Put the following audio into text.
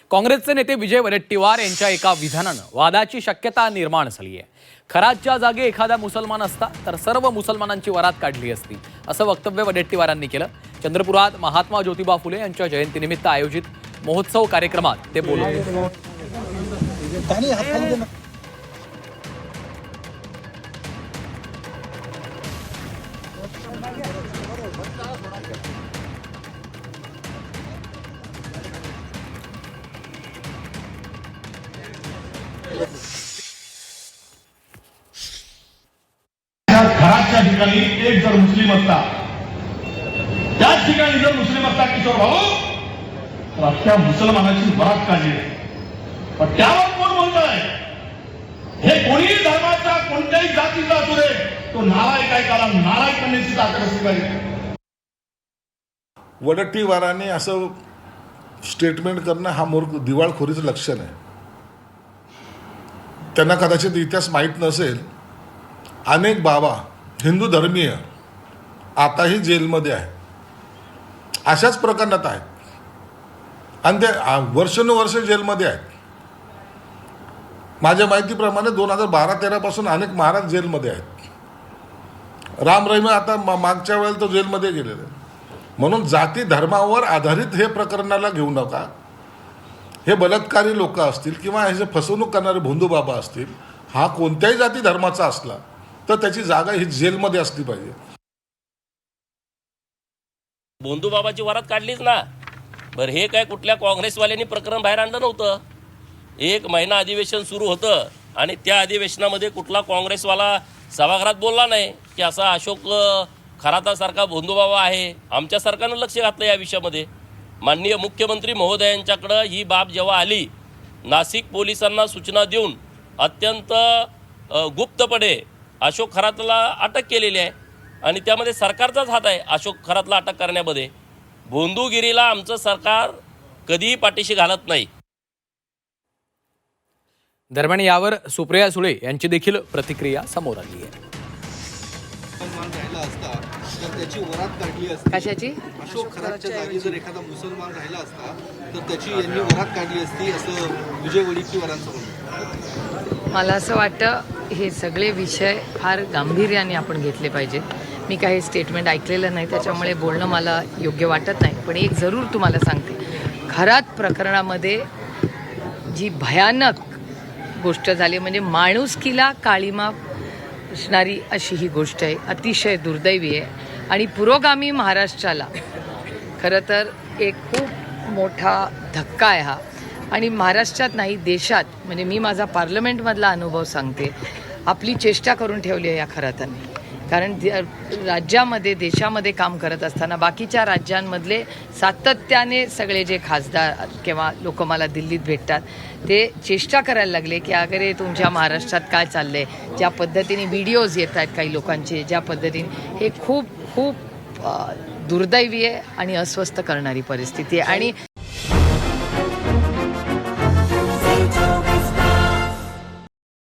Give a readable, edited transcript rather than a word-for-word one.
काँग्रेसचे नेते विजय वडेट्टीवार यांच्या एका विधानानं वादाची शक्यता निर्माण झाली आहे। खरातच्या जागी एखादा मुसलमान असता तर सर्व मुसलमानांची वरात काढली असती, असं वक्तव्य वडेट्टीवारांनी केलं। चंद्रपुरात महात्मा ज्योतिबा फुले यांच्या जयंतीनिमित्त आयोजित महोत्सव कार्यक्रमात ते बोलत होते। घराच्या ठिकाणी एक जर मुस्लिम असता, त्याच ठिकाणी जर मुस्लिम असता किशोर भाऊ, तर अख्ख्या मुसलमानाची वरात काढली। पण त्यावर कोण बोलतोय? हे कोणी धर्माचा कोणत्याही जातीचा असू दे, तो नालायक आहे, त्याला नालायक करण्याची ताकद असली पाहिजे। वडेट्टीवारांनी असं स्टेटमेंट करणं हा मूर्ख दिवाळखोरीचं लक्षण आहे। त्यांना कदाचित इतिहास माहीत नसेल, अनेक बाबा हिंदू धर्मीय आताही जेलमध्ये आहे, अशाच प्रकरणात आहेत आणि ते वर्षानुवर्षे जेलमध्ये आहेत। माझ्या माहितीप्रमाणे 2012-13 पासून अनेक महाराज जेलमध्ये आहेत। राम रहीम आता मागच्या वेळेला तो जेलमध्ये गेलेले। म्हणून जाती धर्मावर आधारित हे प्रकरणाला घेऊ नका। हे बलात्कारी लोक असतील किंवा हे जे फसवणूक करणारे भोंदू बाबा असतील, हा कोणत्याही जाती धर्माचा असला तर त्याची जागा ही जेलमध्ये असली पाहिजे। भोंदू बाबाची वरात काढलीच ना। बरं, हे काय कुठल्या काँग्रेसवाल्यांनी प्रकरण बाहेर आणलं नव्हतं। 1 महिना अधिवेशन सुरू होतं आणि त्या अधिवेशनामध्ये कुठला काँग्रेसवाला सभागृहात बोलला नाही की असा अशोक खरातासारखा भोंदू बाबा आहे। आमच्या सरकारनं लक्ष घातलं या विषयामध्ये। माननीय मुख्यमंत्री महोदयांच्याकडं ही बाब जेव्हा आली, नाशिक पोलिसांना सूचना देऊन अत्यंत गुप्तपणे अशोक खरातला अटक केलेली आहे आणि त्यामध्ये सरकारचाच हात आहे अशोक खरातला अटक करण्यामध्ये। भोंदूगिरीला आमचं सरकार कधीही पाठीशी घालत नाही। दरम्यान यावर सुप्रिया सुळे यांची देखील प्रतिक्रिया समोर आली आहे। त्याची वरात काढली असती। कशाची? अशोक खरातच्या जागी जर एखादा मुसलमान राहिला असता तर त्याची यांनी वरात काढली असती, असं विजय वडेट्टीवारांचं म्हणणं। मला असं वाटतं हे सगळे विषय फार गांभीर्याने आपण घेतले पाहिजे। मी काही स्टेटमेंट ऐकलेलं नाही, त्याच्यामुळे बोलणं मला योग्य वाटत नाही। पण एक जरूर तुम्हाला सांगते, खरात प्रकरणामध्ये जी भयानक गोष्ट झाली म्हणजे माणुसकीला काळीमा असणारी अशी ही गोष्ट आहे, अतिशय दुर्दैवी आहे आणि पुरोगामी महाराष्ट्राला खरं तर एक खूप मोठा धक्का आहे हा। आणि महाराष्ट्रात नाही देशात, म्हणजे मी माझा पार्लमेंटमधला अनुभव सांगते, आपली चेष्टा करून ठेवली आहे या खरातांनी। कारण राज्यामध्ये देशामध्ये काम करत असताना बाकीच्या राज्यांमधले सातत्याने सगळे जे खासदार किंवा लोक मला दिल्लीत भेटतात ते चेष्टा करायला लागले की अगरे तुमच्या महाराष्ट्रात काय चाललंय, ज्या पद्धतीने व्हिडिओज येत आहेत काही लोकांचे, ज्या पद्धतीने, हे खूप खूप दुर्दैवी आहे आणि अस्वस्थ करणारी परिस्थिती आहे। आणि